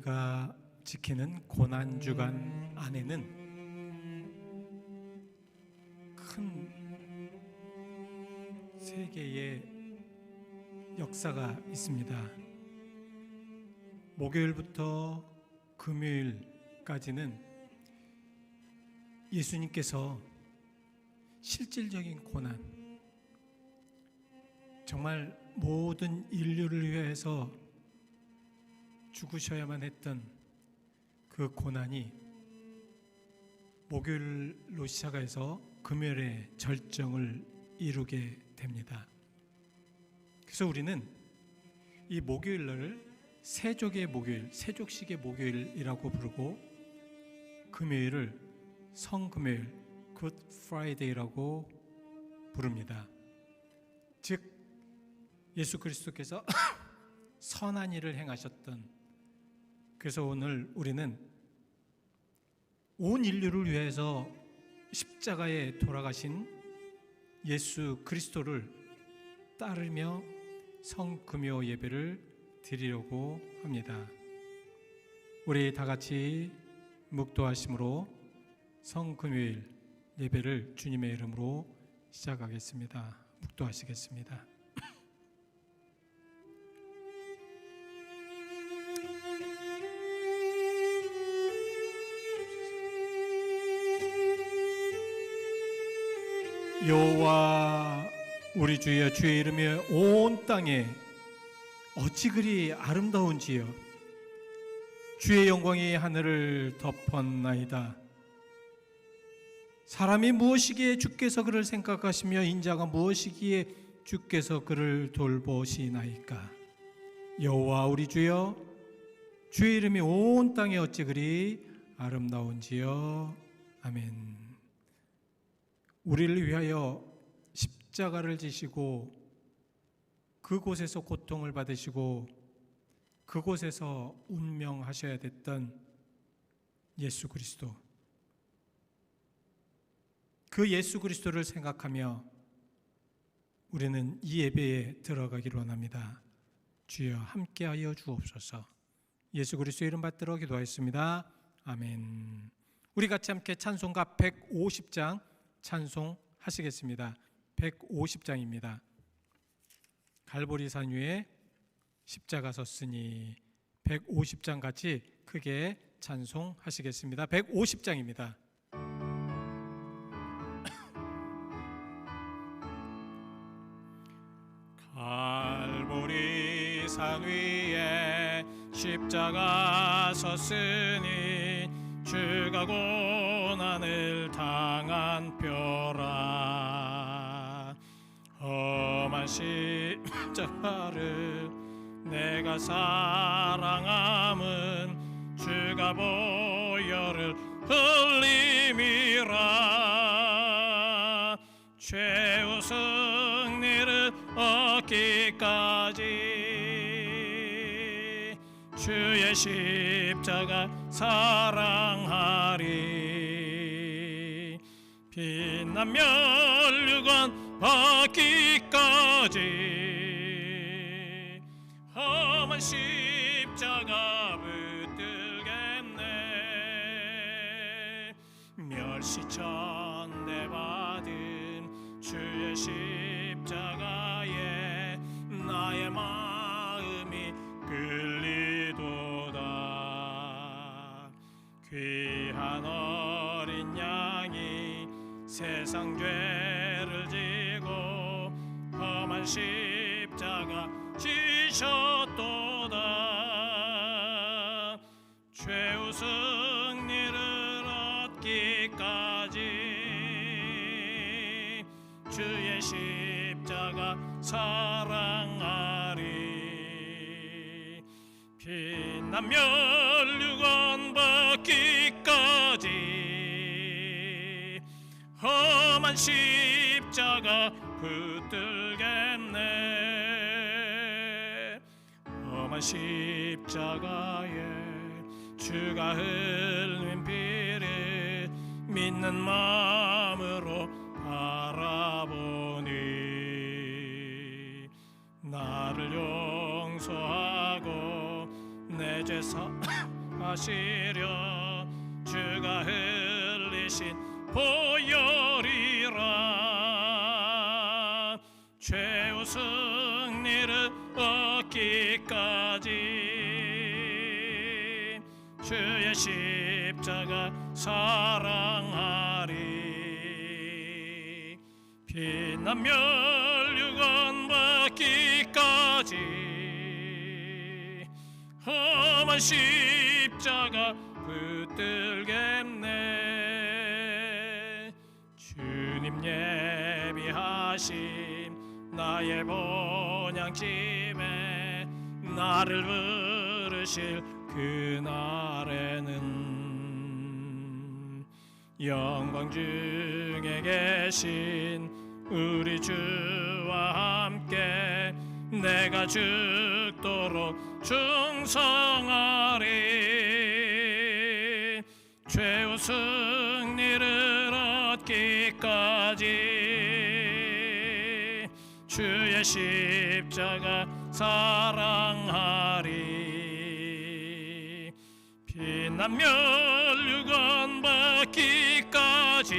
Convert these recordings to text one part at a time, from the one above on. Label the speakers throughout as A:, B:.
A: 우리가 지키는 고난주간 안에는 큰 세 개의 역사가 있습니다. 목요일부터 금요일까지는 예수님께서 실질적인 고난, 정말 모든 인류를 위해서 죽으셔야만 했던 그 고난이 목요일로 시작해서 금요일에 절정을 이루게 됩니다. 그래서 우리는 이 목요일을 세족의 목요일, 세족식의 목요일이라고 부르고, 금요일을 성금요일, 굿 프라이데이라고 부릅니다. 즉 예수 그리스도께서 선한 일을 행하셨던, 그래서 오늘 우리는 온 인류를 위해서 십자가에 돌아가신 예수 그리스도를 따르며 성금요 예배를 드리려고 합니다. 우리 다 같이 묵도하심으로 성금요일 예배를 주님의 이름으로 시작하겠습니다. 묵도하시겠습니다. 여호와 우리 주여, 주의 이름이 온 땅에 어찌 그리 아름다운지요. 주의 영광이 하늘을 덮었나이다. 사람이 무엇이기에 주께서 그를 생각하시며 인자가 무엇이기에 주께서 그를 돌보시나이까. 여호와 우리 주여, 주의 이름이 온 땅에 어찌 그리 아름다운지요. 아멘. 우리를 위하여 십자가를 지시고 그곳에서 고통을 받으시고 그곳에서 운명하셔야 됐던 예수 그리스도, 그 예수 그리스도를 생각하며 우리는 이 예배에 들어가기를 원합니다. 주여 함께하여 주옵소서. 예수 그리스도의 이름 받들어 기도하였습니다. 아멘. 우리 같이 함께 찬송가 150장 찬송하시겠습니다. 150장입니다. 갈보리산 위에 십자가 섰으니 150장 같이 크게 찬송하시겠습니다. 150장입니다. 갈보리산 위에 십자가 섰으니 주가 고난을 당한 뼈라. 험한 십자가를 내가 사랑함은 주가 보혈을 흘림이라. 최후 승리를 얻기까지 주의 십자가 사랑하리. 빛난 멸류관 받기까지 험한 십자가 붙들겠네. 멸시천대 받은 주의 십자가에 나의 마음이 끌리도다. 귀한 어린 양이 세상 죄를 지고 험한 십자가 지셨도다. 최후 승리를 얻기까지 주의 십자가 사랑하리. 빛난 멸류관 받기까지 험한 십자가 붙들겠네. 험한 십자가에 주가 흘린 피를 믿는 마음으로 바라보니 나를 용서하고 내 죄 하시려 주가 흘리신 보혈이라 최후 승리를 얻기까지 주의 십자가 사랑하리 피난 멸류관 받기까지 험한 십자가 붙들겠네 주님 예비하신 나의 본향집에 나를 부르실 그날에는 영광 중에 계신 우리 주와 함께 내가 죽도록 충성하리 최후 승리를 얻기까지 주의 십자가 사랑하리 피난 멸류관 받기까지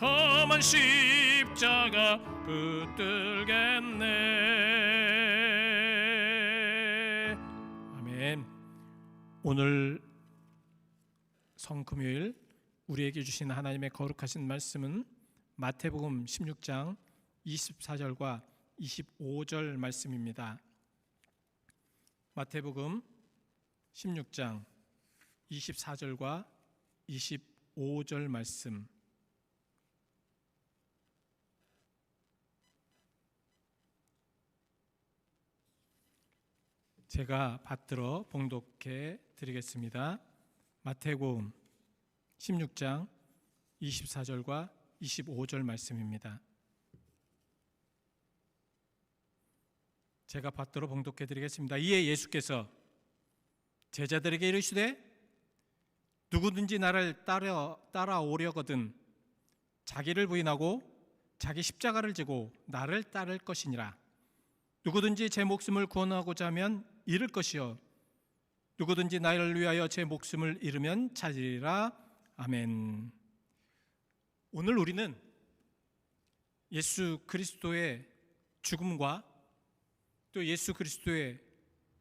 A: 험한 십자가 붙들겠네. 아멘. 오늘 성금요일 우리에게 주신 하나님의 거룩하신 말씀은 마태복음 16장 24절과 25절 말씀입니다. 마태복음 16장 24절과 25절 말씀. 제가 받들어 봉독해 드리겠습니다. 마태복음 16장 24절과 25절 말씀입니다. 제가 받들어 봉독해 드리겠습니다. 이에 예수께서 제자들에게 이르시되 누구든지 나를 따라오려거든 자기를 부인하고 자기 십자가를 지고 나를 따를 것이니라. 누구든지 제 목숨을 구원하고자 하면 잃을 것이요 누구든지 나를 위하여 제 목숨을 잃으면 찾으리라. 아멘. 오늘 우리는 예수 그리스도의 죽음과 또 예수 그리스도의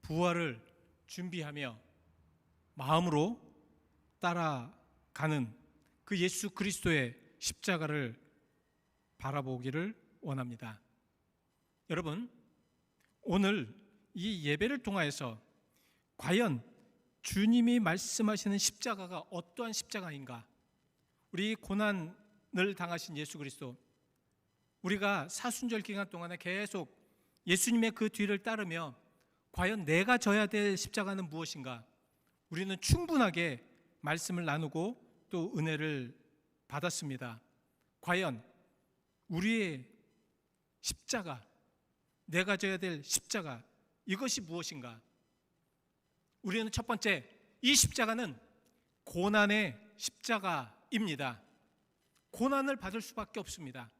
A: 부활을 준비하며 마음으로 따라가는 그 예수 그리스도의 십자가를 바라보기를 원합니다. 여러분, 오늘 이 예배를 통하여서 과연 주님이 말씀하시는 십자가가 어떠한 십자가인가? 우리 고난을 당하신 예수 그리스도, 우리가 사순절 기간 동안에 계속 예수님의 그 뒤를 따르며 과연 내가 져야 될 십자가는 무엇인가? 우리는 충분하게 말씀을 나누고 또 은혜를 받았습니다. 과연 우리의 십자가, 내가 져야 될 십자가, 이것이 무엇인가? 우리는 첫 번째, 이 십자가는 고난의 십자가입니다. 고난을 받을 수밖에 없습니다.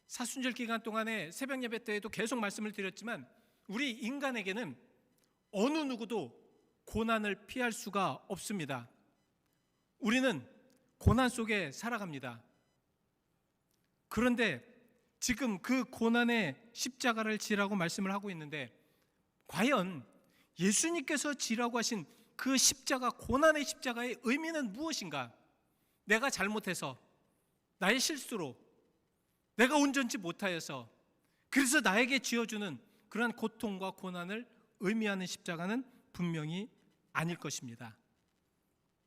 A: 사순절 기간 동안에 새벽 예배 때에도 계속 말씀을 드렸지만 우리 인간에게는 어느 누구도 고난을 피할 수가 없습니다. 우리는 고난 속에 살아갑니다. 그런데 지금 그 고난의 십자가를 지라고 말씀을 하고 있는데 과연 예수님께서 지라고 하신 그 십자가, 고난의 십자가의 의미는 무엇인가? 내가 잘못해서, 나의 실수로, 내가 온전치 못하여서, 그래서 나에게 지어주는 그러한 고통과 고난을 의미하는 십자가는 분명히 아닐 것입니다.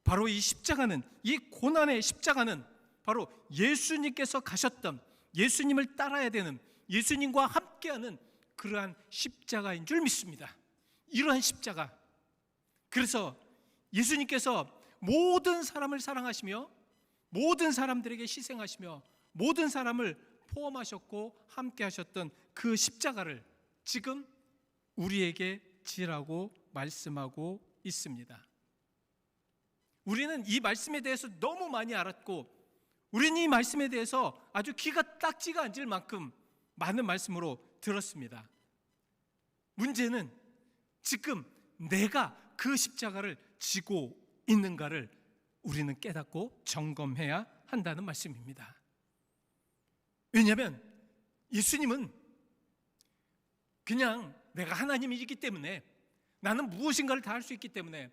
A: 바로 이 십자가는, 이 고난의 십자가는 바로 예수님께서 가셨던, 예수님을 따라야 되는, 예수님과 함께하는 그러한 십자가인 줄 믿습니다. 이러한 십자가. 그래서 예수님께서 모든 사람을 사랑하시며 모든 사람들에게 희생하시며 모든 사람을 포함하셨고 함께 하셨던 그 십자가를 지금 우리에게 지라고 말씀하고 있습니다. 우리는 이 말씀에 대해서 너무 많이 알았고 우리는 이 말씀에 대해서 아주 귀가 딱지가 앉을 만큼 많은 말씀으로 들었습니다. 문제는 지금 내가 그 십자가를 지고 있는가를 우리는 깨닫고 점검해야 한다는 말씀입니다. 왜냐하면 예수님은 그냥 내가 하나님이기 때문에, 나는 무엇인가를 다 할 수 있기 때문에,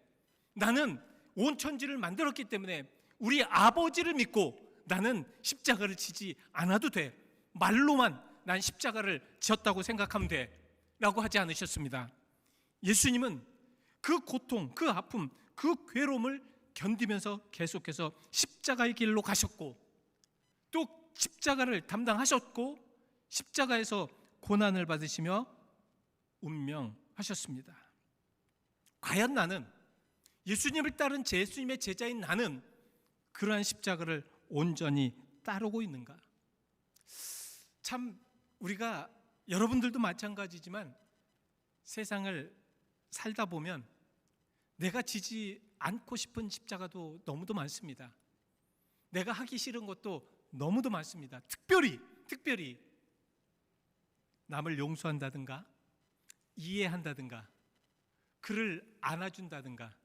A: 나는 온 천지를 만들었기 때문에 우리 아버지를 믿고 나는 십자가를 지지 않아도 돼, 말로만 난 십자가를 지었다고 생각하면 돼 라고 하지 않으셨습니다. 예수님은 그 고통, 그 아픔, 그 괴로움을 견디면서 계속해서 십자가의 길로 가셨고, 또 십자가를 담당하셨고, 십자가에서 고난을 받으시며 운명하셨습니다. 과연 나는, 예수님을 따른 예수님의 제자인 나는 그러한 십자가를 온전히 따르고 있는가? 참 우리가, 여러분들도 마찬가지지만 세상을 살다 보면 내가 지지 않고 싶은 십자가도 너무도 많습니다. 내가 하기 싫은 것도 너무도 많습니다. 특별히 남을 용서한다든가 이해한다든가 그를 안아준다든가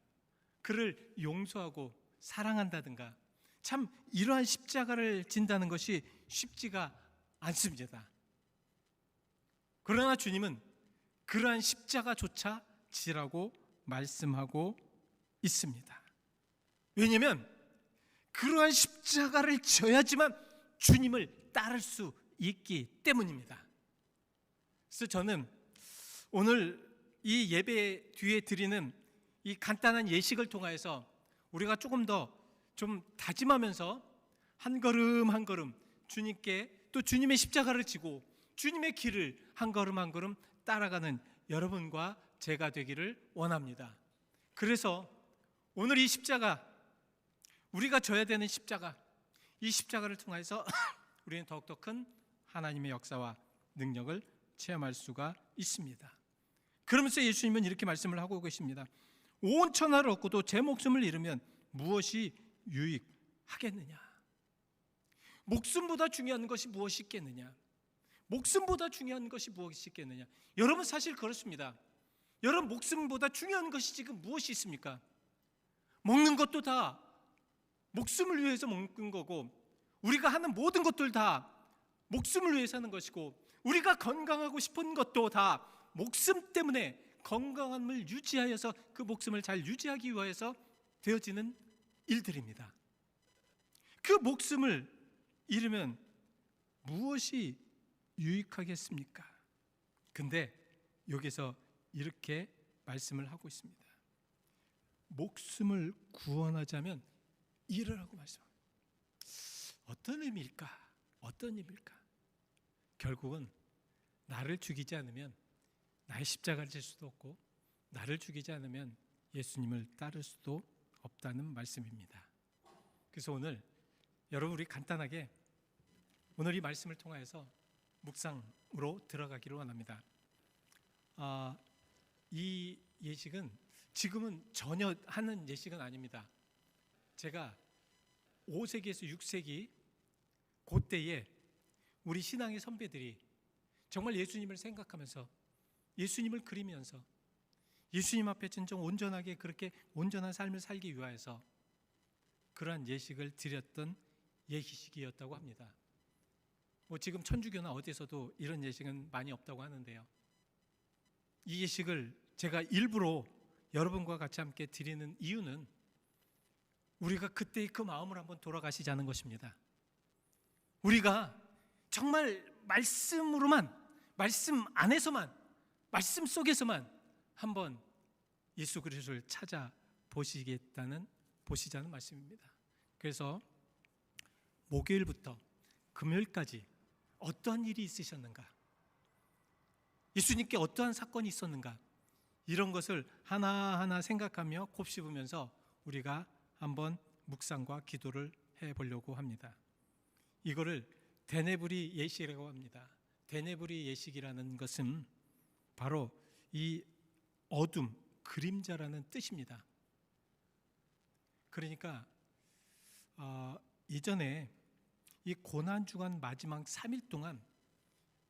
A: 그를 용서하고 사랑한다든가, 참 이러한 십자가를 진다는 것이 쉽지가 않습니다. 그러나 주님은 그러한 십자가조차 지라고 말씀하고 있습니다. 왜냐하면 그러한 십자가를 져야지만 주님을 따를 수 있기 때문입니다. 그래서 저는 오늘 이 예배 뒤에 드리는 이 간단한 예식을 통해서 우리가 조금 더 좀 다짐하면서 한 걸음 한 걸음 주님께, 또 주님의 십자가를 지고 주님의 길을 한 걸음 한 걸음 따라가는 여러분과 제가 되기를 원합니다. 그래서 오늘 이 십자가, 우리가 져야 되는 십자가, 이 십자가를 통해서 우리는 더욱더 큰 하나님의 역사와 능력을 체험할 수가 있습니다. 그러면서 예수님은 이렇게 말씀을 하고 계십니다. 온 천하를 얻고도 제 목숨을 잃으면 무엇이 유익하겠느냐? 목숨보다 중요한 것이 무엇이 있겠느냐? 목숨보다 중요한 것이 무엇이 있겠느냐? 여러분, 사실 그렇습니다. 여러분, 목숨보다 중요한 것이 지금 무엇이 있습니까? 먹는 것도 다 목숨을 위해서 먹는 거고, 우리가 하는 모든 것들 다 목숨을 위해서 하는 것이고, 우리가 건강하고 싶은 것도 다 목숨 때문에, 건강함을 유지하여서 그 목숨을 잘 유지하기 위해서 되어지는 일들입니다. 그 목숨을 잃으면 무엇이 유익하겠습니까? 근데 여기서 이렇게 말씀을 하고 있습니다. 목숨을 구원하자면 잃으라고 말씀합니다. 어떤 의미일까? 어떤 의미일까? 결국은 나를 죽이지 않으면 나의 십자가를 질 수도 없고, 나를 죽이지 않으면 예수님을 따를 수도 없다는 말씀입니다. 그래서 오늘 여러분, 우리 간단하게 오늘 이 말씀을 통하여서 묵상으로 들어가기를 원합니다. 이 예식은 지금은 전혀 하는 예식은 아닙니다. 제가 5세기에서 6세기 그때에 우리 신앙의 선배들이 정말 예수님을 생각하면서, 예수님을 그리면서, 예수님 앞에 진정 온전하게 그렇게 온전한 삶을 살기 위하여서 그러한 예식을 드렸던 예식이었다고 합니다. 지금 천주교나 어디서도 이런 예식은 많이 없다고 하는데요, 이 예식을 제가 일부러 여러분과 같이 함께 드리는 이유는 우리가 그때의 그 마음을 한번 돌아가시자는 것입니다. 우리가 정말 말씀으로만, 말씀 안에서만, 말씀 속에서만 한번 예수 그리스도를 찾아보시자는 말씀입니다. 그래서 목요일부터 금요일까지 어떠한 일이 있으셨는가, 예수님께 어떠한 사건이 있었는가, 이런 것을 하나하나 생각하며 곱씹으면서 우리가 한번 묵상과 기도를 해보려고 합니다. 이거를 데네브리 예식이라고 합니다. 데네브리 예식이라는 것은 바로 이 어둠, 그림자라는 뜻입니다. 그러니까 이전에 이 고난주간 마지막 3일 동안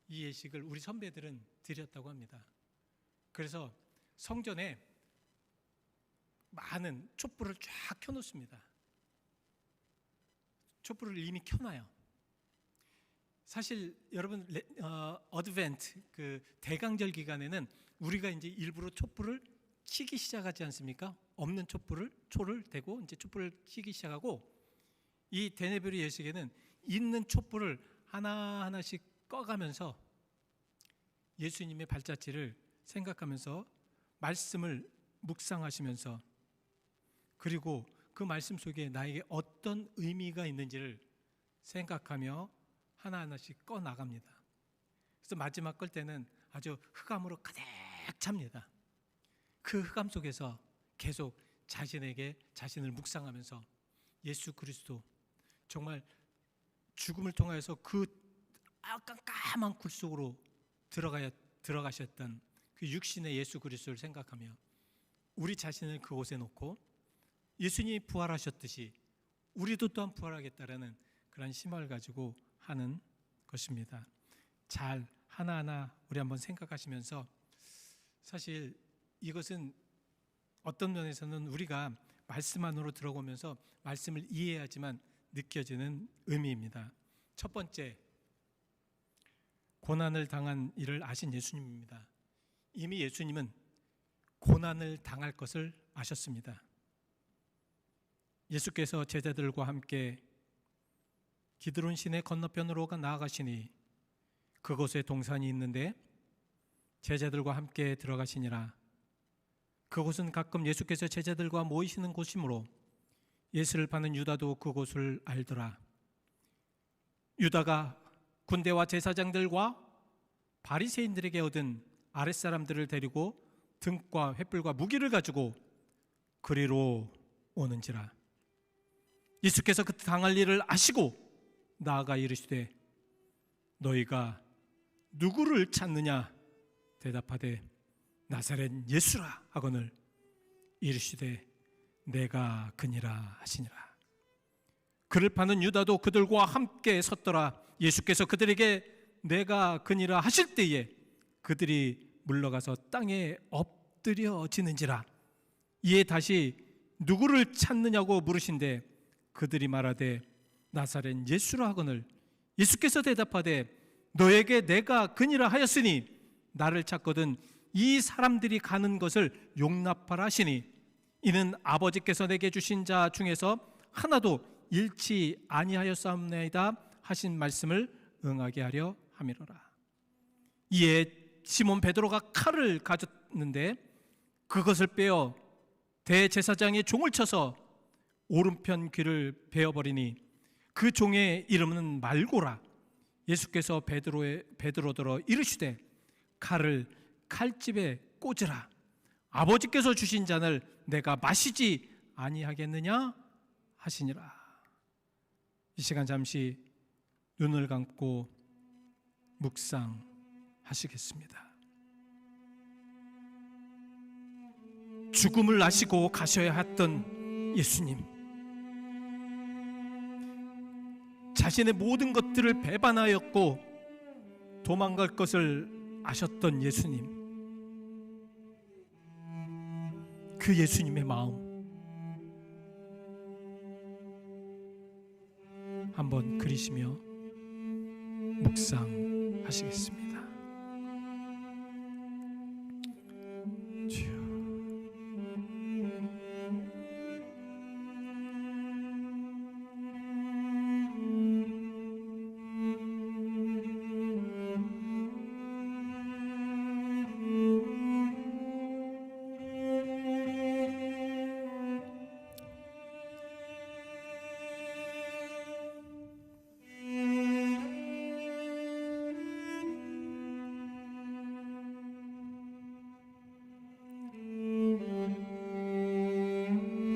A: 이 예식을 우리 선배들은 드렸다고 합니다. 그래서 성전에 많은 촛불을 쫙 켜놓습니다. 촛불을 이미 켜놔요. 사실 여러분 어드벤트 그 대강절 기간에는 우리가 이제 일부러 촛불을 켜기 시작하지 않습니까? 없는 초를 대고 이제 촛불을 켜기 시작하고, 이 데네베르 예식에는 있는 촛불을 하나하나씩 꺼가면서 예수님의 발자취를 생각하면서 말씀을 묵상하시면서, 그리고 그 말씀 속에 나에게 어떤 의미가 있는지를 생각하며 하나하나씩 꺼 나갑니다. 그래서 마지막 끌 때는 아주 흑암으로 가득 찹니다. 그 흑암 속에서 계속 자신을 묵상하면서 예수 그리스도, 정말 죽음을 통하여서 그 깜깜한 굴 속으로 들어가셨던 그 육신의 예수 그리스도를 생각하며 우리 자신을 그곳에 놓고 예수님이 부활하셨듯이 우리도 또한 부활하겠다라는 그런 희망을 가지고 하는 것입니다. 잘 하나하나 우리 한번 생각하시면서, 사실 이것은 어떤 면에서는 우리가 말씀 안으로 들어오면서 말씀을 이해하지만 느껴지는 의미입니다. 첫 번째, 고난을 당한 일을 아신 예수님입니다. 이미 예수님은 고난을 당할 것을 아셨습니다. 예수께서 제자들과 함께 기드론 시내 건너편으로 나아가시니 그곳에 동산이 있는데 제자들과 함께 들어가시니라. 그곳은 가끔 예수께서 제자들과 모이시는 곳이므로 예수를 파는 유다도 그곳을 알더라. 유다가 군대와 제사장들과 바리새인들에게 얻은 아랫사람들을 데리고 등과 횃불과 무기를 가지고 그리로 오는지라. 예수께서 그 당할 일을 아시고 나아가 이르시되 너희가 누구를 찾느냐 대답하되 나사렛 예수라 하거늘 이르시되 내가 그니라 하시니라. 그를 파는 유다도 그들과 함께 섰더라. 예수께서 그들에게 내가 그니라 하실 때에 그들이 물러가서 땅에 엎드려지는지라. 이에 다시 누구를 찾느냐고 물으신데 그들이 말하되 나사렛 예수라 하거늘 예수께서 대답하되 너에게 내가 그니라 하였으니 나를 찾거든 이 사람들이 가는 것을 용납하라 하시니 이는 아버지께서 내게 주신 자 중에서 하나도 잃지 아니하였사옵나이다 하신 말씀을 응하게 하려 함이로라. 이에 시몬 베드로가 칼을 가졌는데 그것을 빼어 대제사장의 종을 쳐서 오른편 귀를 베어버리니 그 종의 이름은 말고라. 예수께서 베드로더러 이르시되 칼을 칼집에 꽂으라. 아버지께서 주신 잔을 내가 마시지 아니하겠느냐 하시니라. 이 시간 잠시 눈을 감고 묵상하시겠습니다. 죽음을 아시고 가셔야 했던 예수님, 자신의 모든 것들을 배반하였고 도망갈 것을 아셨던 예수님, 그 예수님의 마음 한번 그리시며 묵상하시겠습니다. 주여,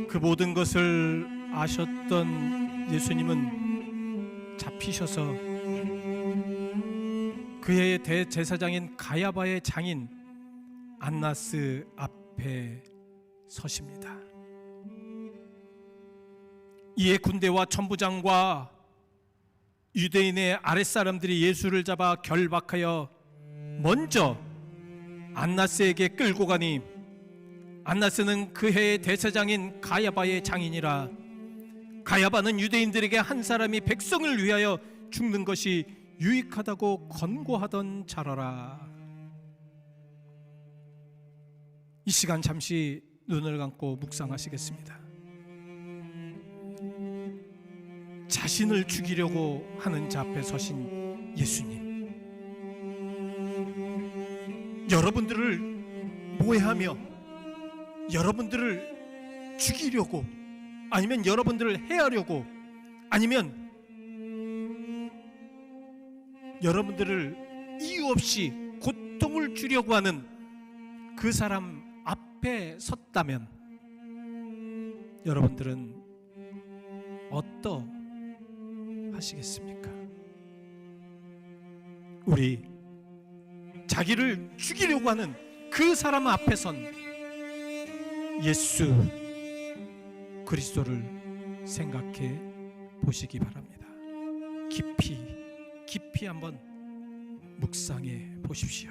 A: 그 모든 것을 아셨던 예수님은 잡히셔서 그의 대제사장인 가야바의 장인 안나스 앞에 서십니다. 이에 군대와 천부장과 유대인의 아랫사람들이 예수를 잡아 결박하여 먼저 안나스에게 끌고 가니 안나스는 그 해의 대제사장인 가야바의 장인이라. 가야바는 유대인들에게 한 사람이 백성을 위하여 죽는 것이 유익하다고 권고하던 자라라. 이 시간 잠시 눈을 감고 묵상하시겠습니다. 자신을 죽이려고 하는 자 앞에 서신 예수님, 여러분들을 모해하며 여러분들을 죽이려고, 아니면 여러분들을 해하려고, 아니면 여러분들을 이유 없이 고통을 주려고 하는 그 사람 앞에 섰다면 여러분들은 어떠하시겠습니까? 우리 자기를 죽이려고 하는 그 사람 앞에 선 예수 그리스도를 생각해 보시기 바랍니다. 깊이 한번 묵상해 보십시오.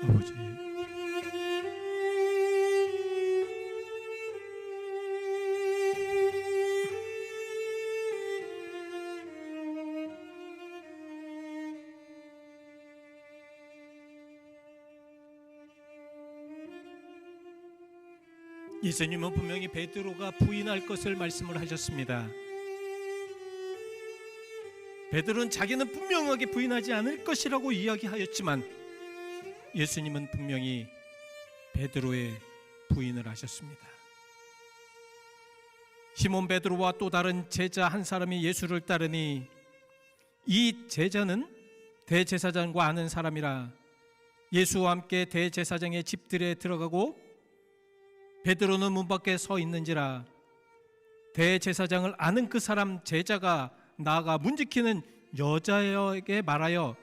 A: 아버지, 예수님은 분명히 베드로가 부인할 것을 말씀을 하셨습니다. 베드로는 자기는 분명하게 부인하지 않을 것이라고 이야기하였지만 예수님은 분명히 베드로의 부인을 하셨습니다. 시몬 베드로와 또 다른 제자 한 사람이 예수를 따르니 이 제자는 대제사장과 아는 사람이라. 예수와 함께 대제사장의 집들에 들어가고 베드로는 문 밖에 서 있는지라. 대제사장을 아는 그 사람 제자가 나아가 문 지키는 여자에게 말하여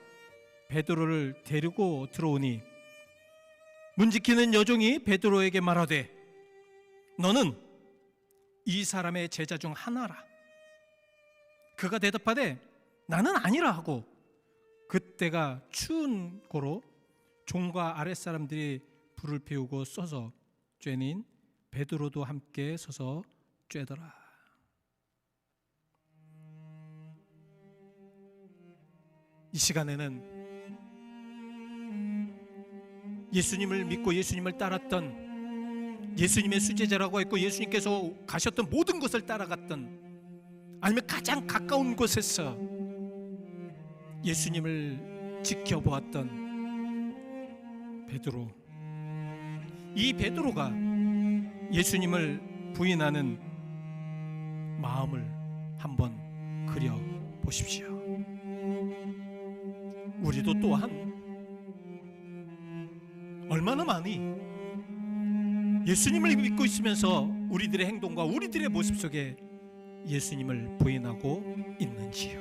A: 베드로를 데리고 들어오니, 문 지키는 여종이 베드로에게 말하되 너는 이 사람의 제자 중 하나라. 그가 대답하되 나는 아니라 하고, 그때가 추운 고로 종과 아랫사람들이 불을 피우고 써서 쬐닌 베드로도 함께 서서 쬐더라. 이 시간에는 예수님을 믿고 예수님을 따랐던, 예수님의 수제자라고 했고 예수님께서 가셨던 모든 곳을 따라갔던, 아니면 가장 가까운 곳에서 예수님을 지켜보았던 베드로, 이 베드로가 예수님을 부인하는 마음을 한번 그려 보십시오. 우리도 또한 얼마나 많이 예수님을 믿고 있으면서 우리들의 행동과 우리들의 모습 속에 예수님을 부인하고 있는지요.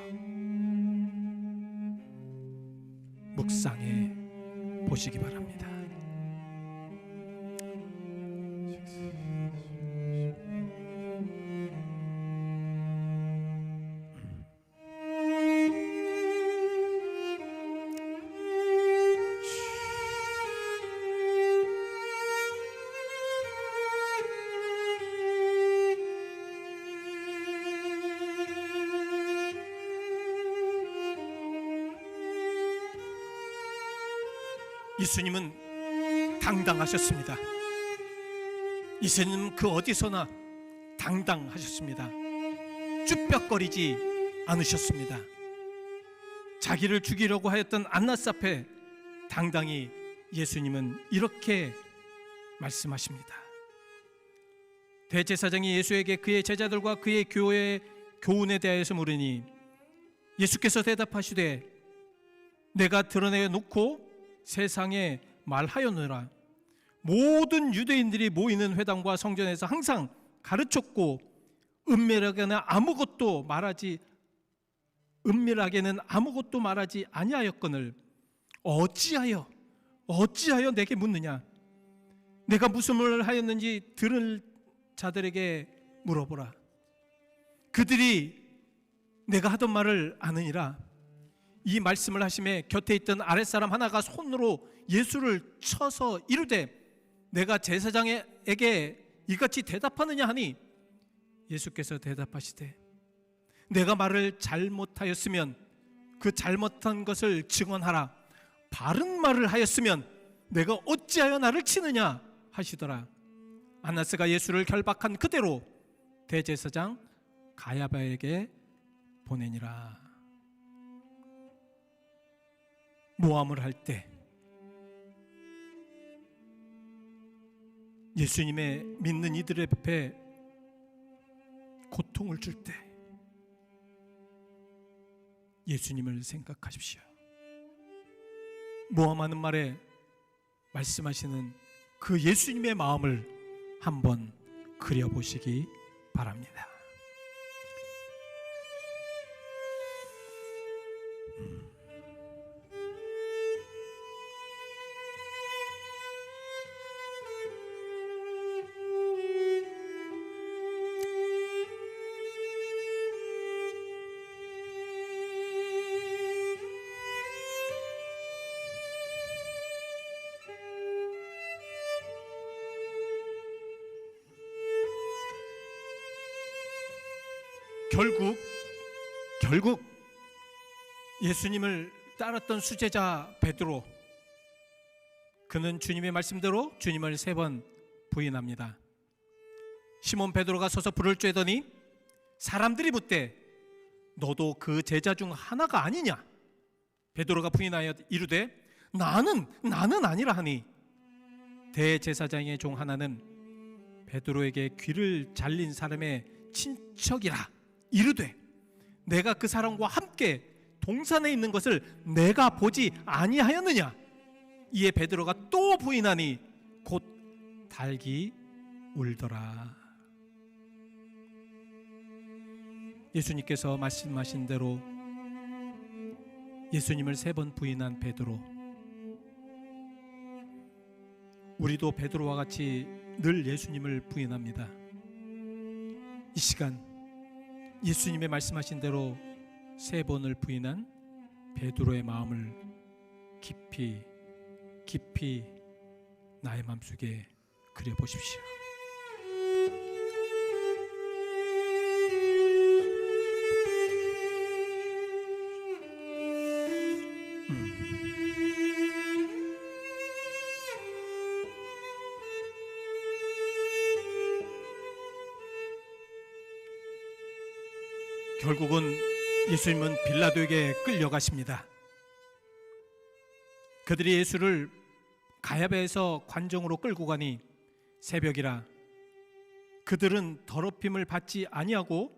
A: 묵상해 보시기 바랍니다. 예수님은 당당하셨습니다. 예수님은 그 어디서나 당당하셨습니다. 쭈뼛거리지 않으셨습니다. 자기를 죽이려고 하였던 안나스 앞에 당당히 예수님은 이렇게 말씀하십니다. 대제사장이 예수에게 그의 제자들과 그의 교회의 교훈에 대하여서 물으니 예수께서 대답하시되 내가 드러내놓고 세상에 말하였노라. 모든 유대인들이 모이는 회당과 성전에서 항상 가르쳤고 은밀하게는 아무것도 말하지 아니하였거늘 어찌하여 내게 묻느냐. 내가 무슨 말을 하였는지 들을 자들에게 물어보라. 그들이 내가 하던 말을 아느니라. 이 말씀을 하심에 곁에 있던 아랫사람 하나가 손으로 예수를 쳐서 이르되 내가 제사장에게 이같이 대답하느냐 하니 예수께서 대답하시되 내가 말을 잘못하였으면 그 잘못한 것을 증언하라. 바른 말을 하였으면 내가 어찌하여 나를 치느냐 하시더라. 안나스가 예수를 결박한 그대로 대제사장 가야바에게 보내니라. 모함을 할 때, 예수님의 믿는 이들의 앞에 고통을 줄 때 예수님을 생각하십시오. 모함하는 말에 말씀하시는 그 예수님의 마음을 한번 그려보시기 바랍니다. 결국 예수님을 따랐던 수제자 베드로, 그는 주님의 말씀대로 주님을 3번 부인합니다. 시몬 베드로가 서서 불을 쬐더니 사람들이 묻되 너도 그 제자 중 하나가 아니냐? 베드로가 부인하여 이르되 나는 아니라 하니 대제사장의 종 하나는 베드로에게 귀를 잘린 사람의 친척이라 이르되 내가 그 사람과 함께 동산에 있는 것을 내가 보지 아니하였느냐? 이에 베드로가 또 부인하니 곧 닭이 울더라. 예수님께서 말씀하신 대로 예수님을 3번 부인한 베드로, 우리도 베드로와 같이 늘 예수님을 부인합니다. 이 시간 예수님의 말씀하신 대로 3번을 부인한 베드로의 마음을 깊이 나의 마음속에 그려보십시오. 결국은 예수님은 빌라도에게 끌려가십니다. 그들이 예수를 가야바에서 관정으로 끌고 가니 새벽이라 그들은 더럽힘을 받지 아니하고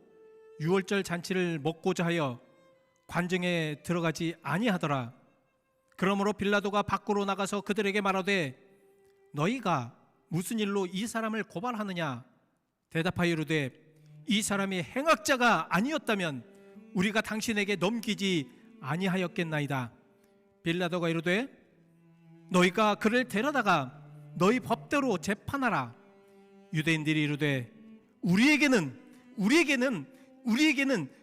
A: 유월절 잔치를 먹고자 하여 관정에 들어가지 아니하더라. 그러므로 빌라도가 밖으로 나가서 그들에게 말하되 너희가 무슨 일로 이 사람을 고발하느냐? 대답하여 이르되 이 사람이 행악자가 아니었다면 우리가 당신에게 넘기지 아니하였겠나이다. 빌라도가 이르되 너희가 그를 데려다가 너희 법대로 재판하라. 유대인들이 이르되 우리에게는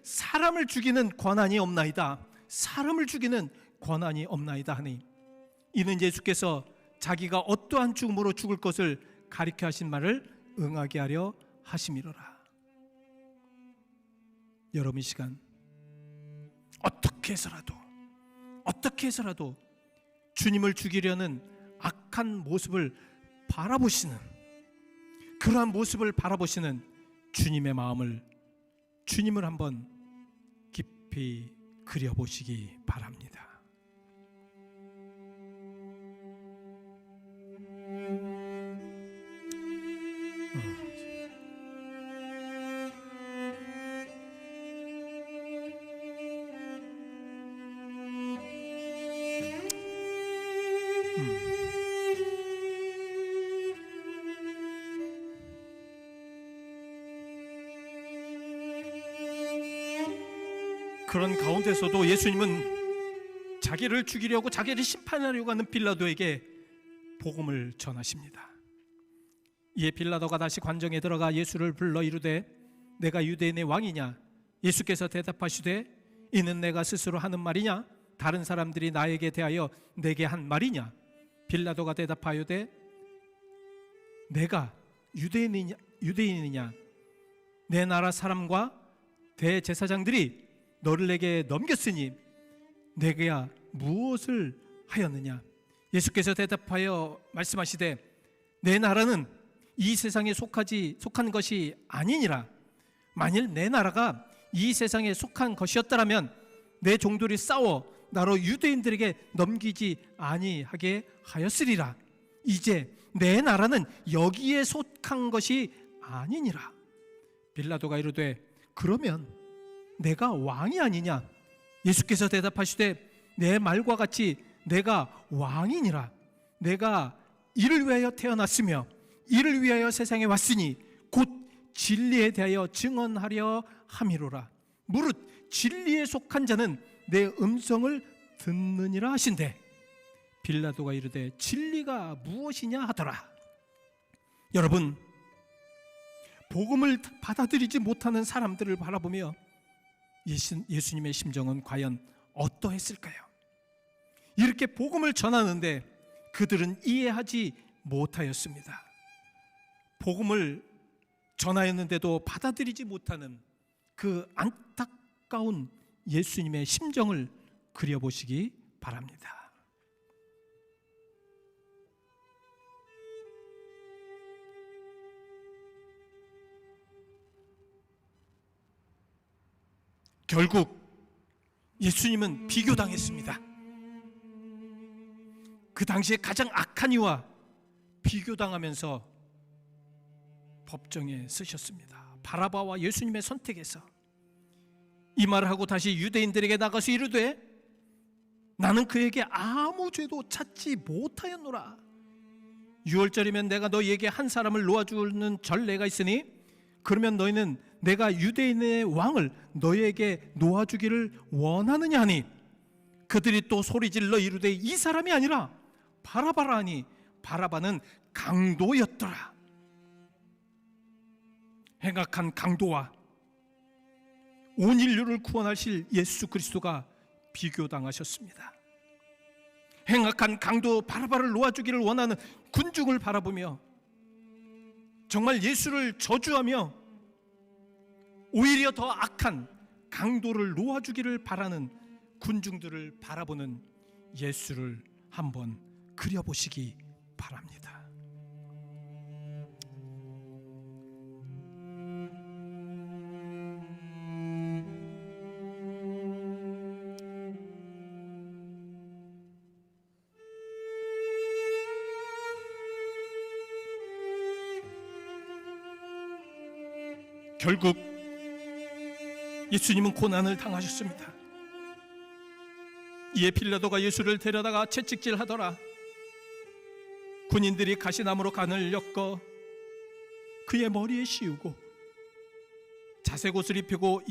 A: 사람을 죽이는 권한이 없나이다. 사람을 죽이는 권한이 없나이다 하니 이는 예수께서 자기가 어떠한 죽음으로 죽을 것을 가리켜 하신 말을 응하게 하려 하심이로라. 여러분, 이 시간 어떻게 해서라도 주님을 죽이려는 악한 모습을 바라보시는, 그러한 모습을 바라보시는 주님의 마음을, 주님을 한번 깊이 그려보시기 바랍니다. 그런 가운데서도 예수님은 자기를 죽이려고, 자기를 심판하려고 하는 빌라도에게 복음을 전하십니다. 이에 빌라도가 다시 관정에 들어가 예수를 불러 이르되 내가 유대인의 왕이냐? 예수께서 대답하시되 이는 내가 스스로 하는 말이냐? 다른 사람들이 나에게 대하여 내게 한 말이냐? 빌라도가 대답하여되 내가 유대인이냐? 내 나라 사람과 대제사장들이 너를 내게 넘겼으니 내가 무엇을 하였느냐? 예수께서 대답하여 말씀하시되 내 나라는 이 세상에 속한 것이 아니니라. 만일 내 나라가 이 세상에 속한 것이었더라면 내 종들이 싸워 나로 유대인들에게 넘기지 아니하게 하였으리라. 이제 내 나라는 여기에 속한 것이 아니니라. 빌라도가 이르되 그러면 내가 왕이 아니냐? 예수께서 대답하시되 내 말과 같이 내가 왕이니라. 내가 이를 위하여 태어났으며 이를 위하여 세상에 왔으니 곧 진리에 대하여 증언하려 함이로라. 무릇 진리에 속한 자는 내 음성을 듣느니라 하신대 빌라도가 이르되 진리가 무엇이냐 하더라. 여러분, 복음을 받아들이지 못하는 사람들을 바라보며 예수님의 심정은 과연 어떠했을까요? 이렇게 복음을 전하는데 그들은 이해하지 못하였습니다. 복음을 전하였는데도 받아들이지 못하는 그 안타까운 예수님의 심정을 그려보시기 바랍니다. 결국 예수님은 비교당했습니다. 그 당시에 가장 악한 이와 비교당하면서 법정에 서셨습니다. 바라바와 예수님의 선택에서 이 말을 하고 다시 유대인들에게 나가서 이르되 나는 그에게 아무 죄도 찾지 못하였노라. 유월절이면 내가 너희에게 한 사람을 놓아주는 전례가 있으니 그러면 너희는 내가 유대인의 왕을 너희에게 놓아주기를 원하느냐 하니 그들이 또 소리질러 이르되 이 사람이 아니라 바라바라 하니 바라바는 강도였더라. 행악한 강도와 온 인류를 구원하실 예수 그리스도가 비교당하셨습니다. 행악한 강도 바라바를 놓아주기를 원하는 군중을 바라보며 정말 예수를 저주하며 오히려 더 악한 강도를 놓아주기를 바라는 군중들을 바라보는 예수를 한번 그려보시기 바랍니다. 결국 예수님은 고난을 당하셨습니다. 이에 빌라도가 예수를 데려다가 채찍질하더라. 군인들이 가시나무로 간을 엮어 그의 머리에 씌우고 자색옷을 입히고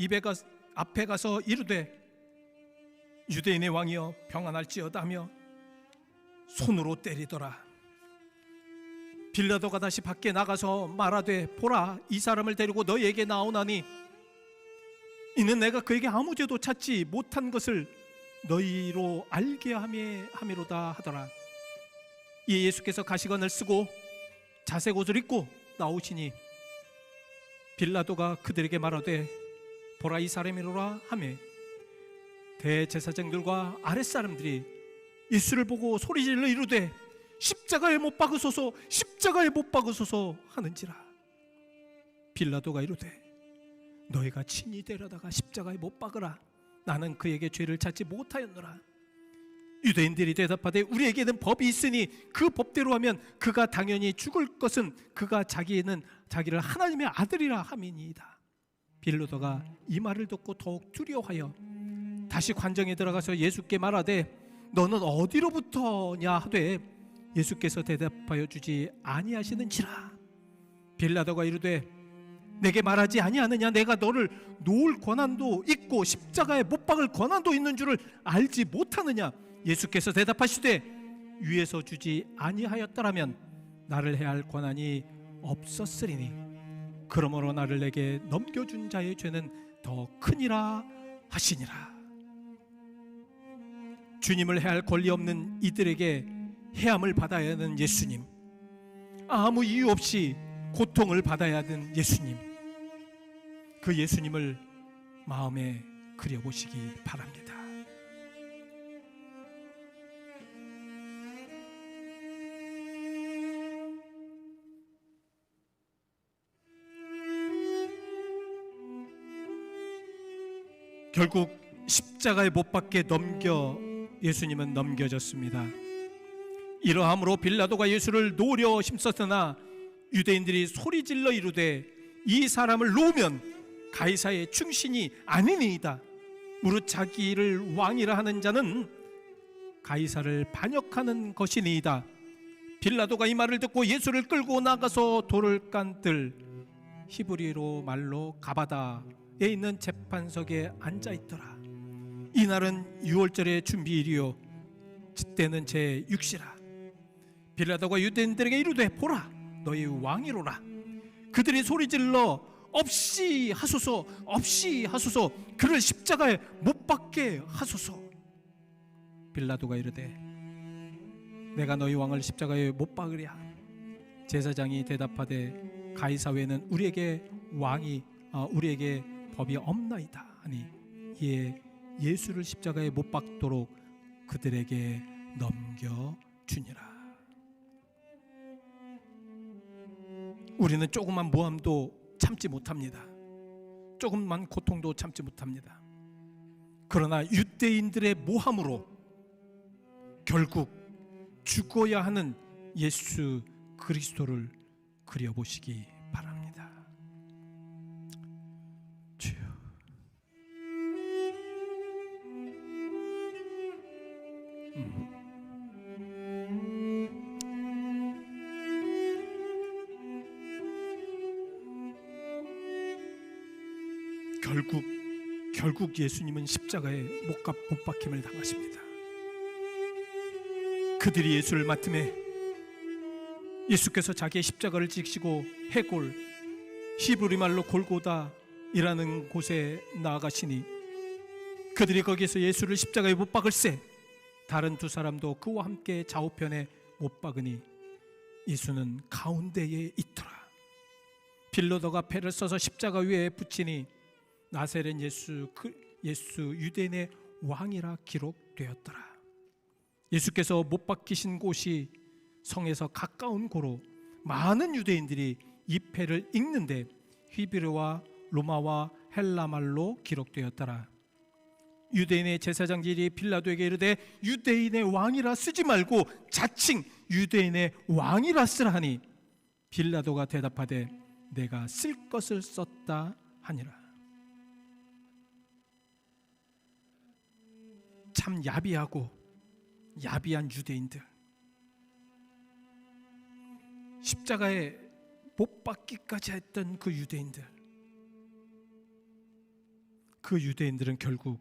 A: 앞에 가서 이르되 유대인의 왕이여 평안할지어다 하며 손으로 때리더라. 빌라도가 다시 밖에 나가서 말하되 보라 이 사람을 데리고 너희에게 나오나니 이는 내가 그에게 아무 죄도 찾지 못한 것을 너희로 알게 함이로다 하더라. 이에 예수께서 가시관을 쓰고 자색옷을 입고 나오시니 빌라도가 그들에게 말하되 보라 이 사람이로라 하매 대제사장들과 아랫사람들이 예수를 보고 소리질러 이르되 십자가에 못 박으소서 십자가에 못 박으소서 하는지라. 빌라도가 이르되 너희가 친히 데려다가 십자가에 못 박으라. 나는 그에게 죄를 찾지 못하였노라. 유대인들이 대답하되 우리에게는 법이 있으니 그 법대로 하면 그가 당연히 죽을 것은 그가 자기를 하나님의 아들이라 함이니이다. 빌라도가 이 말을 듣고 더욱 두려워하여 다시 관정에 들어가서 예수께 말하되 너는 어디로부터냐 하되 예수께서 대답하여 주지 아니하시는지라. 빌라도가 이르되 내게 말하지 아니하느냐 내가 너를 놓을 권한도 있고 십자가에 못 박을 권한도 있는 줄을 알지 못하느냐. 예수께서 대답하시되 위에서 주지 아니하였더라면 나를 해할 권한이 없었으리니 그러므로 나를 내게 넘겨준 자의 죄는 더 크니라 하시니라. 주님을 해할 권리 없는 이들에게 해함을 받아야 하는 예수님, 아무 이유 없이 고통을 받아야 하는 예수님, 그 예수님을 마음에 그려보시기 바랍니다. 결국 십자가에 못 박게 예수님은 넘겨졌습니다. 이러함으로 빌라도가 예수를 노려 힘썼으나 유대인들이 소리질러 이르되 이 사람을 놓으면 가이사의 충신이 아니니이다. 무릇 자기를 왕이라 하는 자는 가이사를 반역하는 것이니이다. 빌라도가 이 말을 듣고 예수를 끌고 나가서 돌을 깐들 히브리로 말로 가바다에 있는 재판석에 앉아있더라. 이날은 유월절의 준비일이요 때는 제6시라. 빌라도가 유대인들에게 이르되 보라 너희 왕이로라. 그들이 소리질러 없이 하소서 없이 하소서 그를 십자가에 못 박게 하소서. 빌라도가 이르되 내가 너희 왕을 십자가에 못 박으랴. 제사장이 대답하되 가이사 외에는 우리에게 법이 없나이다 하니 이에 예수를 십자가에 못 박도록 그들에게 넘겨주니라. 우리는 조그만 모함도 참지 못합니다. 조금만 고통도 참지 못합니다. 그러나 유대인들의 모함으로 결국 죽어야 하는 예수 그리스도를 그려보시기 바랍니다. 주여, 결국 예수님은 십자가에 못 박힘을 당하십니다. 그들이 예수를 맡음에 예수께서 자기의 십자가를 지시고 해골, 히브리 말로 골고다이라는 곳에 나아가시니 그들이 거기에서 예수를 십자가에 못 박을세 다른 두 사람도 그와 함께 좌우편에 못 박으니 예수는 가운데에 있더라. 빌라도가 패를 써서 십자가 위에 붙이니 나사렛 예수 유대인의 왕이라 기록되었더라. 예수께서 못 박히신 곳이 성에서 가까운 고로 많은 유대인들이 이 패를 읽는데 히브리와 로마와 헬라 말로 기록되었더라. 유대인의 제사장들이 빌라도에게 이르되 유대인의 왕이라 쓰지 말고 자칭 유대인의 왕이라 쓰라 하니 빌라도가 대답하되 내가 쓸 것을 썼다 하니라. 참 야비한 유대인들, 십자가에 못 박기까지 했던 그 유대인들은 결국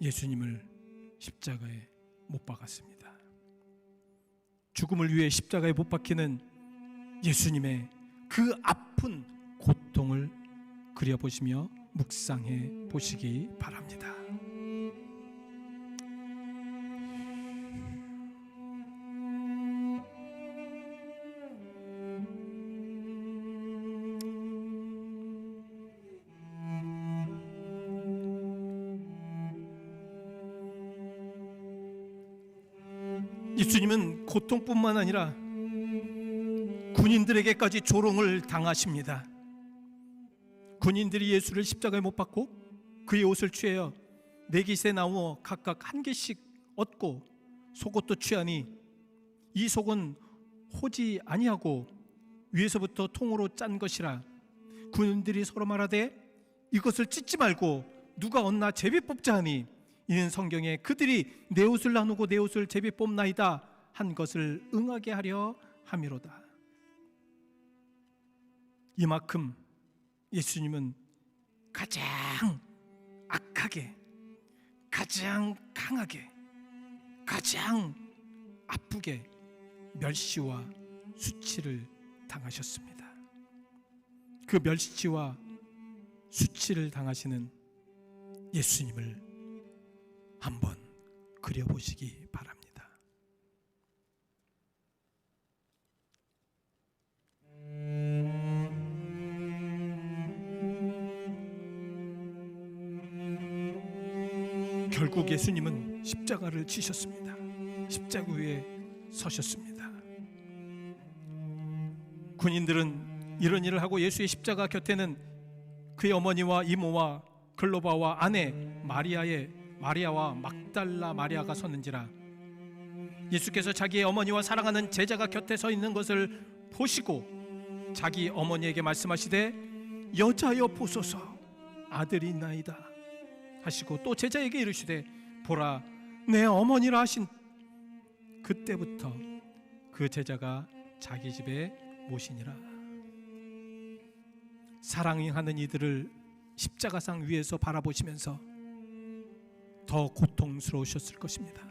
A: 예수님을 십자가에 못 박았습니다. 죽음을 위해 십자가에 못 박히는 예수님의 그 아픈 고통을 그려보시며 묵상해 보시기 바랍니다. 예수님은 고통뿐만 아니라 군인들에게까지 조롱을 당하십니다. 군인들이 예수를 십자가에 못 박고 그의 옷을 취하여 네깃에 나누어 각각 한 개씩 얻고 속옷도 취하니 이 속은 호지 아니하고 위에서부터 통으로 짠 것이라. 군인들이 서로 말하되 이것을 찢지 말고 누가 얻나 제비 뽑자 하니 이는 성경에 그들이 내 옷을 나누고 내 옷을 제비 뽑나이다 한 것을 응하게 하려 함이로다. 이만큼 예수님은 가장 악하게, 가장 강하게, 가장 아프게 멸시와 수치를 당하셨습니다. 그 멸시와 수치를 당하시는 예수님을 한번 그려보시기 바랍니다. 결국 예수님은 십자가를 지셨습니다. 십자가 위에 서셨습니다. 군인들은 이런 일을 하고 예수의 십자가 곁에는 그의 어머니와 이모와 글로바와 아내 마리아와 막달라 마리아가 섰는지라. 예수께서 자기의 어머니와 사랑하는 제자가 곁에 서 있는 것을 보시고 자기 어머니에게 말씀하시되 여자여 보소서, 아들이 있나이다 하시고 또 제자에게 이르시되 보라 내 어머니라 하신 그때부터 그 제자가 자기 집에 모시니라. 사랑하는 이들을 십자가상 위에서 바라보시면서 더 고통스러우셨을 것입니다.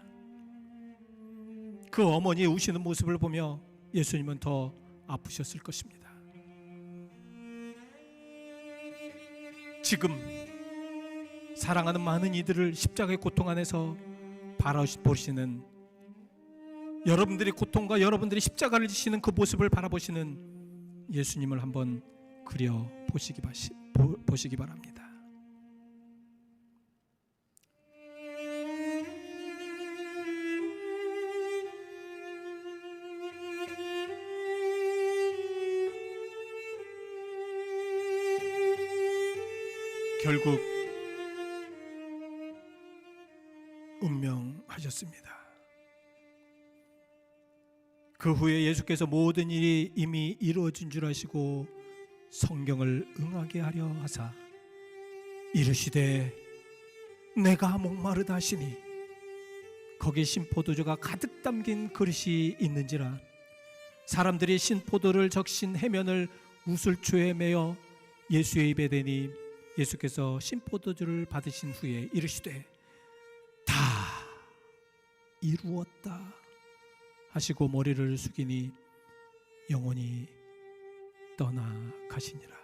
A: 그 어머니의 우시는 모습을 보며 예수님은 더 아프셨을 것입니다. 지금 사랑하는 많은 이들을 십자가의 고통 안에서 바라보시는, 여러분들의 고통과 여러분들이 십자가를 지시는 그 모습을 바라보시는 예수님을 한번 그려 보시기 바랍니다. 결국 운명하셨습니다. 그 후에 예수께서 모든 일이 이미 이루어진 줄 아시고 성경을 응하게 하려 하사 이르시되 내가 목마르다 하시니 거기 신포도주가 가득 담긴 그릇이 있는지라. 사람들이 신포도를 적신 해면을 우슬초에 매어 예수의 입에 대니 예수께서 신포도주를 받으신 후에 이르시되 다 이루었다 하시고 머리를 숙이니 영원히 떠나가시니라.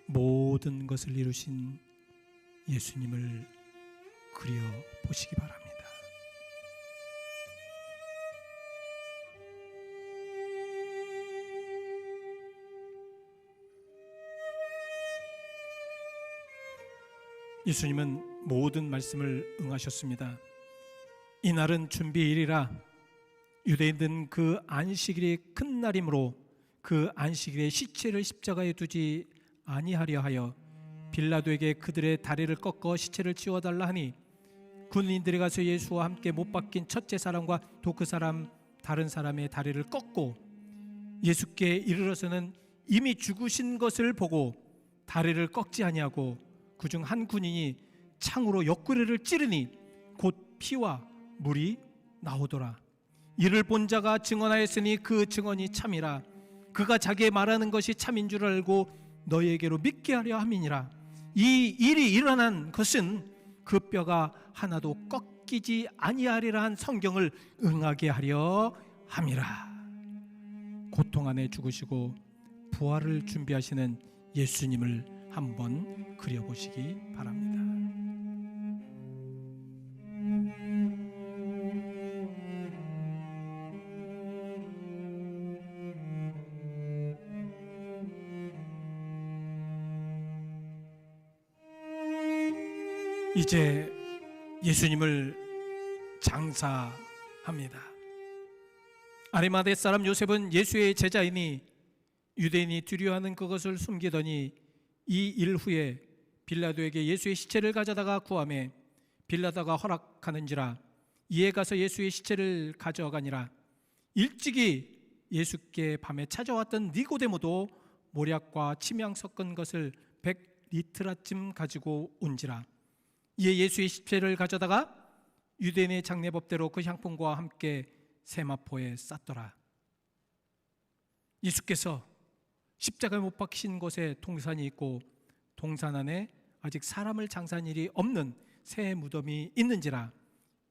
A: 모든 것을 이루신 예수님을 그려 보시기 바랍니다. 예수님은 모든 말씀을 응하셨습니다. 이날은 준비일이라 유대인들은 그 안식일이 큰 날이므로 그 안식일에 시체를 십자가에 두지 아니하려 하여 빌라도에게 그들의 다리를 꺾어 시체를 치워달라 하니 군인들이 가서 예수와 함께 못 박힌 첫째 사람과 또 그 사람 다른 사람의 다리를 꺾고 예수께 이르러서는 이미 죽으신 것을 보고 다리를 꺾지 아니하고 그중 한 군인이 창으로 옆구리를 찌르니 곧 피와 물이 나오더라. 이를 본 자가 증언하였으니 그 증언이 참이라. 그가 자기의 말하는 것이 참인 줄 알고 너희에게로 믿게 하려 함이니라. 이 일이 일어난 것은 그 뼈가 하나도 꺾이지 아니하리라 한 성경을 응하게 하려 함이라. 고통 안에 죽으시고 부활을 준비하시는 예수님을 한번 그려보시기 바랍니다. 이제 예수님을 장사합니다. 아리마대 사람 요셉은 예수의 제자이니 유대인이 두려워하는 그것을 숨기더니 이 일 후에 빌라도에게 예수의 시체를 가져다가 구하매 빌라도가 허락하는지라. 이에 가서 예수의 시체를 가져가니라. 일찍이 예수께 밤에 찾아왔던 니고데모도 모략과 침향 섞은 것을 100리트라쯤 가지고 온지라. 이에 예수의 시체를 가져다가 유대인의 장례법대로 그 향품과 함께 세마포에 쌌더라. 예수께서 십자가에 못 박히신 곳에 동산이 있고 동산 안에 아직 사람을 장사한 일이 없는 새 무덤이 있는지라.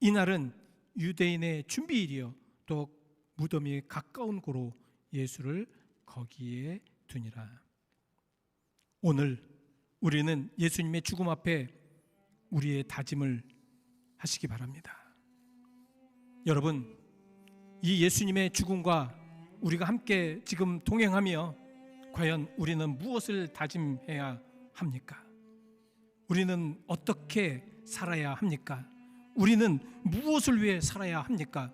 A: 이날은 유대인의 준비일이요 또 무덤이 가까운 고로 예수를 거기에 두니라. 오늘 우리는 예수님의 죽음 앞에 우리의 다짐을 하시기 바랍니다. 여러분, 이 예수님의 죽음과 우리가 함께 지금 동행하며 과연 우리는 무엇을 다짐해야 합니까? 우리는 어떻게 살아야 합니까? 우리는 무엇을 위해 살아야 합니까?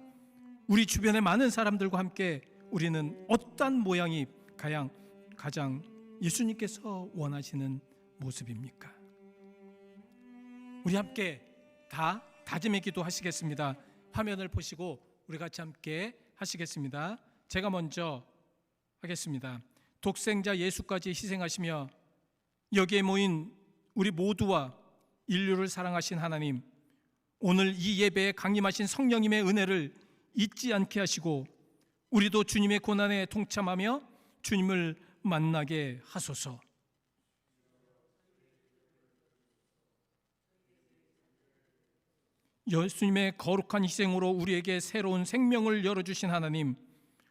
A: 우리 주변의 많은 사람들과 함께 우리는 어떤 모양이 가장 예수님께서 원하시는 모습입니까? 우리 함께 다 다짐의 기도 하시겠습니다. 화면을 보시고 우리 같이 함께 하시겠습니다. 제가 먼저 하겠습니다. 독생자 예수까지 희생하시며 여기에 모인 우리 모두와 인류를 사랑하신 하나님, 오늘 이 예배에 강림하신 성령님의 은혜를 잊지 않게 하시고 우리도 주님의 고난에 동참하며 주님을 만나게 하소서. 예수님의 거룩한 희생으로 우리에게 새로운 생명을 열어주신 하나님,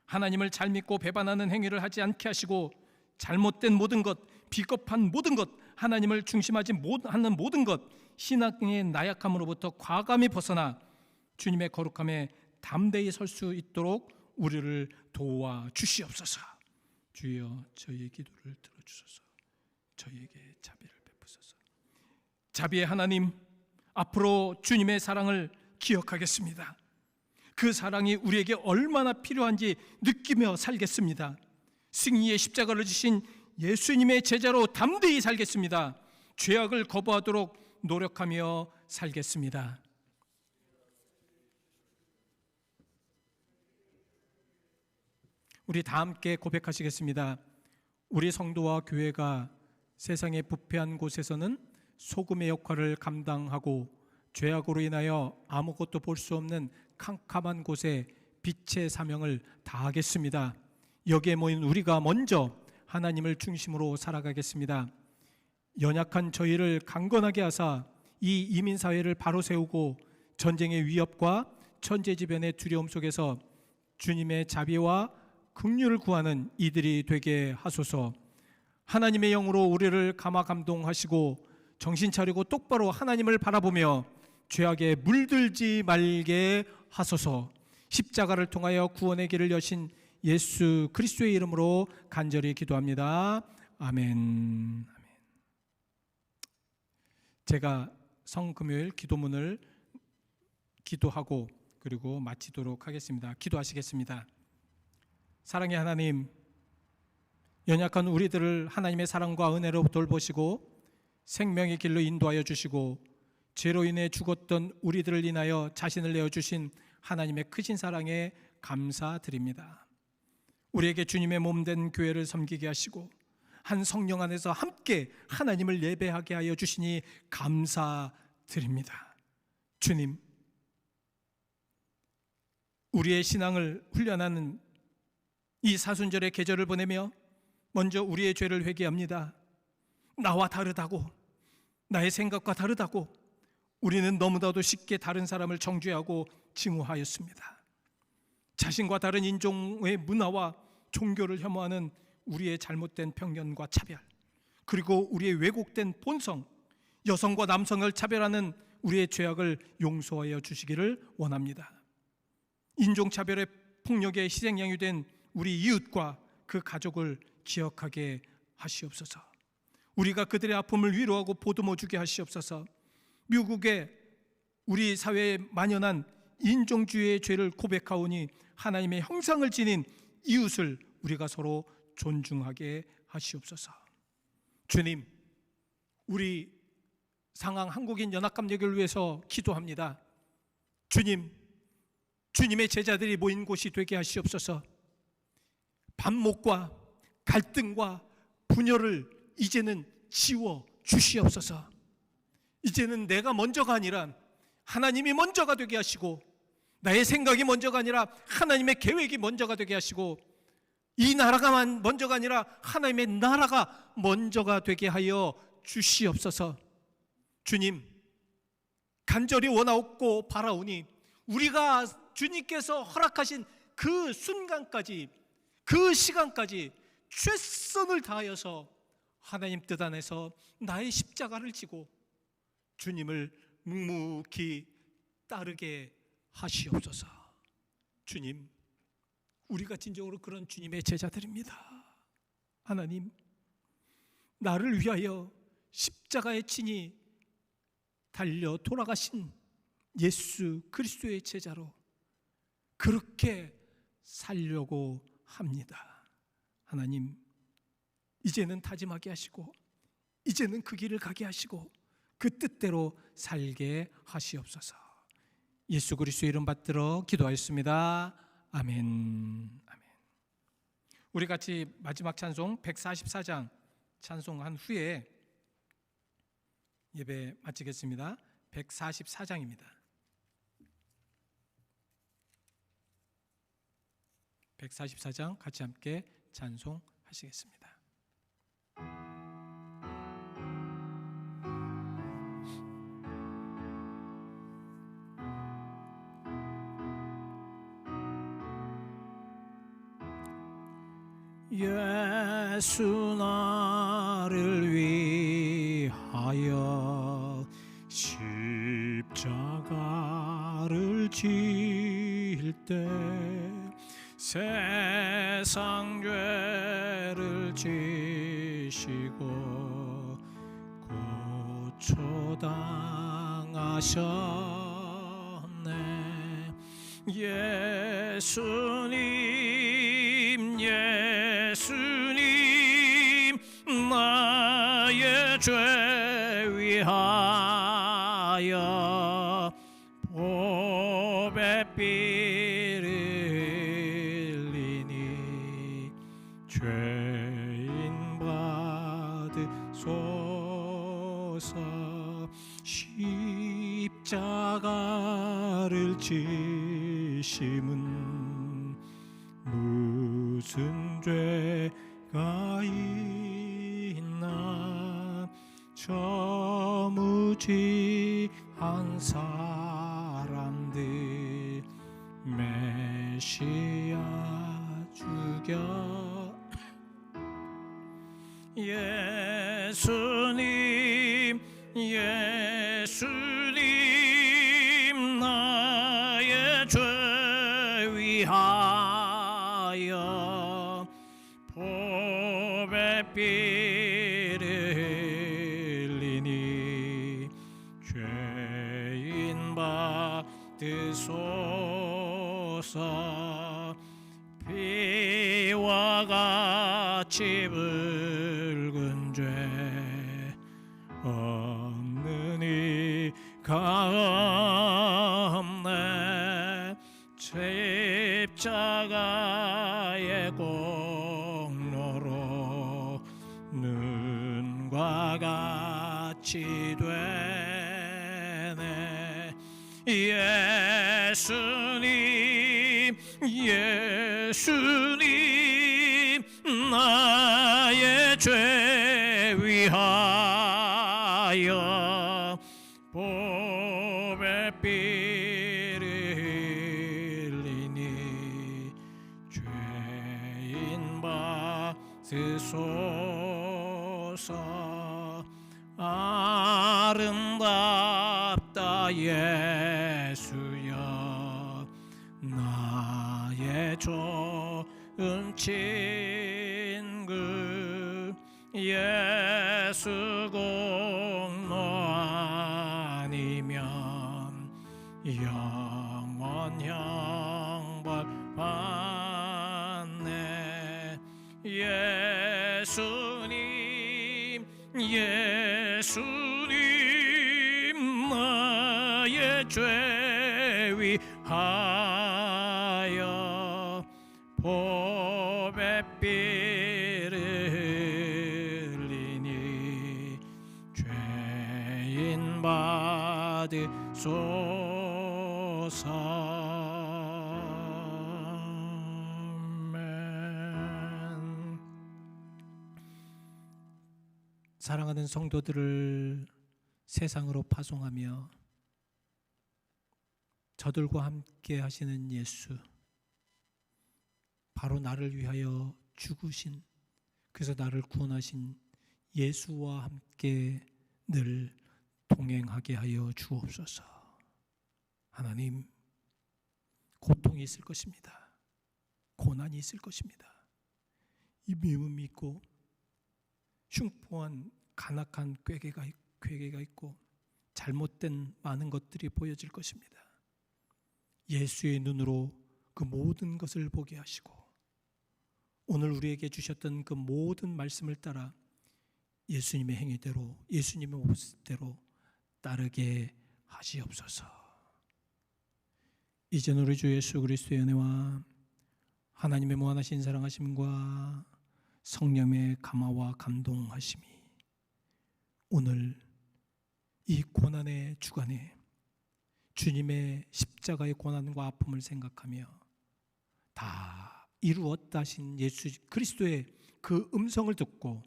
A: 하나님을 잘 믿고 배반하는 행위를 하지 않게 하시고 잘못된 모든 것, 비겁한 모든 것, 하나님을 중심하지 못하는 모든 것, 신앙의 나약함으로부터 과감히 벗어나 주님의 거룩함에 담대히 설 수 있도록 우리를 도와 주시옵소서. 주여, 저희의 기도를 들어주소서. 저희에게 자비를 베푸소서. 자비의 하나님, 앞으로 주님의 사랑을 기억하겠습니다. 그 사랑이 우리에게 얼마나 필요한지 느끼며 살겠습니다. 승리의 십자가를 지신 예수님의 제자로 담대히 살겠습니다. 죄악을 거부하도록 노력하며 살겠습니다. 우리 다 함께 고백하시겠습니다. 우리 성도와 교회가 세상의 부패한 곳에서는 소금의 역할을 감당하고 죄악으로 인하여 아무것도 볼 수 없는 캄캄한 곳에 빛의 사명을 다하겠습니다. 여기에 모인 우리가 먼저 하나님을 중심으로 살아가겠습니다. 연약한 저희를 강건하게 하사 이 이민사회를 바로 세우고 전쟁의 위협과 천재지변의 두려움 속에서 주님의 자비와 긍휼을 구하는 이들이 되게 하소서. 하나님의 영으로 우리를 감화 감동하시고 정신 차리고 똑바로 하나님을 바라보며 죄악에 물들지 말게 하소서. 십자가를 통하여 구원의 길을 여신 예수 그리스도의 이름으로 간절히 기도합니다. 아멘. 제가 성금요일 기도문을 기도하고 그리고 마치도록 하겠습니다. 기도하시겠습니다. 사랑의 하나님, 연약한 우리들을 하나님의 사랑과 은혜로 돌보시고 생명의 길로 인도하여 주시고 죄로 인해 죽었던 우리들을 인하여 자신을 내어주신 하나님의 크신 사랑에 감사드립니다. 우리에게 주님의 몸된 교회를 섬기게 하시고 한 성령 안에서 함께 하나님을 예배하게 하여 주시니 감사드립니다. 주님, 우리의 신앙을 훈련하는 이 사순절의 계절을 보내며 먼저 우리의 죄를 회개합니다. 나와 다르다고, 나의 생각과 다르다고 우리는 너무나도 쉽게 다른 사람을 정죄하고 증오하였습니다. 자신과 다른 인종의 문화와 종교를 혐오하는 우리의 잘못된 편견과 차별, 그리고 우리의 왜곡된 본성, 여성과 남성을 차별하는 우리의 죄악을 용서하여 주시기를 원합니다. 인종차별의 폭력의 희생양이 된 우리 이웃과 그 가족을 기억하게 하시옵소서. 우리가 그들의 아픔을 위로하고 보듬어 주게 하시옵소서. 미국의 우리 사회에 만연한 인종주의의 죄를 고백하오니 하나님의 형상을 지닌 이웃을 우리가 서로 존중하게 하시옵소서. 주님, 우리 상황 한국인 연합감력을 위해서 기도합니다. 주님, 주님의 제자들이 모인 곳이 되게 하시옵소서. 반목과 갈등과 분열을 이제는 지워 주시옵소서. 이제는 내가 먼저가 아니라 하나님이 먼저가 되게 하시고, 나의 생각이 먼저가 아니라 하나님의 계획이 먼저가 되게 하시고, 이 나라가 먼저가 아니라 하나님의 나라가 먼저가 되게 하여 주시옵소서. 주님, 간절히 원하옵고 바라오니 우리가 주님께서 허락하신 그 순간까지, 그 시간까지 최선을 다하여서 하나님 뜻 안에서 나의 십자가를 지고 주님을 묵묵히 따르게 하시옵소서. 주님, 우리가 진정으로 그런 주님의 제자들입니다. 하나님, 나를 위하여 십자가에 친히 달려 돌아가신 예수 그리스도의 제자로 그렇게 살려고 합니다. 하나님, 이제는 다짐하게 하시고 이제는 그 길을 가게 하시고 그 뜻대로 살게 하시옵소서. 예수 그리스도의 이름 받들어 기도하였습니다. 아멘. 아멘. 우리 같이 마지막 찬송 144장 찬송한 후에 예배 마치겠습니다. 144장입니다. 144장 같이 함께 찬송하시겠습니다. 예수 나를 위하여 십자가를 질 때 세상 죄를 지시고 고초당하셨네. 예수님 예수님 나의 죄 위하여 보배 피를 흘리니 죄인 받으소서. 십자가를 지심은 무슨 죄가 있나. 저 무지한 사람들 메시아 죽여. 예수님 예수님 나의 죄 위하여 보배 피를 흘리니 죄인 받으소서. 피와 같이 붉은 죄 없는 이가 없네. 십자가의 공로로 눈과 같이 되네. 예수님 예수님 나의 죄 위하여 보배 피를 흘리니 죄인 받으소서. 아름답다 예수여 나의 좋은 친구. 예수 공로 아니면 영원 형벌 받네. 예수님 예수님 나의 죄 위하여 보배 피를 흘리니 죄인 받으소서. 사랑하는 성도들을 세상으로 파송하며 저들과 함께 하시는 예수, 바로 나를 위하여 죽으신, 그래서 나를 구원하신 예수와 함께 늘 동행하게 하여 주옵소서. 하나님, 고통이 있을 것입니다. 고난이 있을 것입니다. 이 미움이 있고 흉포한 간악한 괴계가 있고 잘못된 많은 것들이 보여질 것입니다. 예수의 눈으로 그 모든 것을 보게 하시고 오늘 우리에게 주셨던 그 모든 말씀을 따라 예수님의 행위대로, 예수님의 모습대로 따르게 하시옵소서. 이제는 우리 주 예수 그리스도의 은혜와 하나님의 무한하신 사랑하심과 성령의 감화와 감동하심이 오늘 이 고난의 주간에 주님의 십자가의 고난과 아픔을 생각하며 다 이루었다 하신 예수 그리스도의 그 음성을 듣고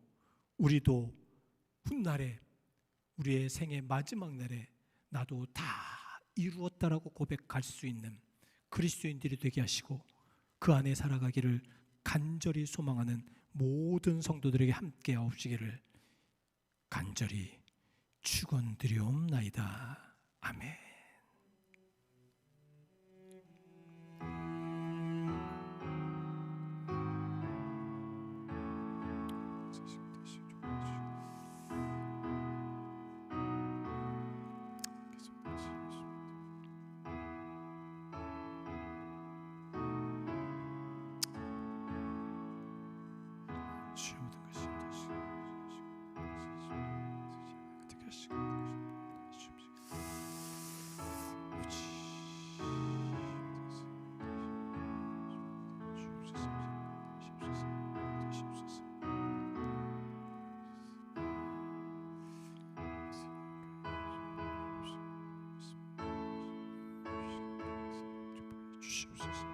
A: 우리도 훗날에 우리의 생의 마지막 날에 나도 다 이루었다라고 고백할 수 있는 그리스도인들이 되게 하시고 그 안에 살아가기를 간절히 소망하는 모든 성도들에게 함께 하옵시기를 간절히 축원드리옵나이다. 아멘. 주시옵소서.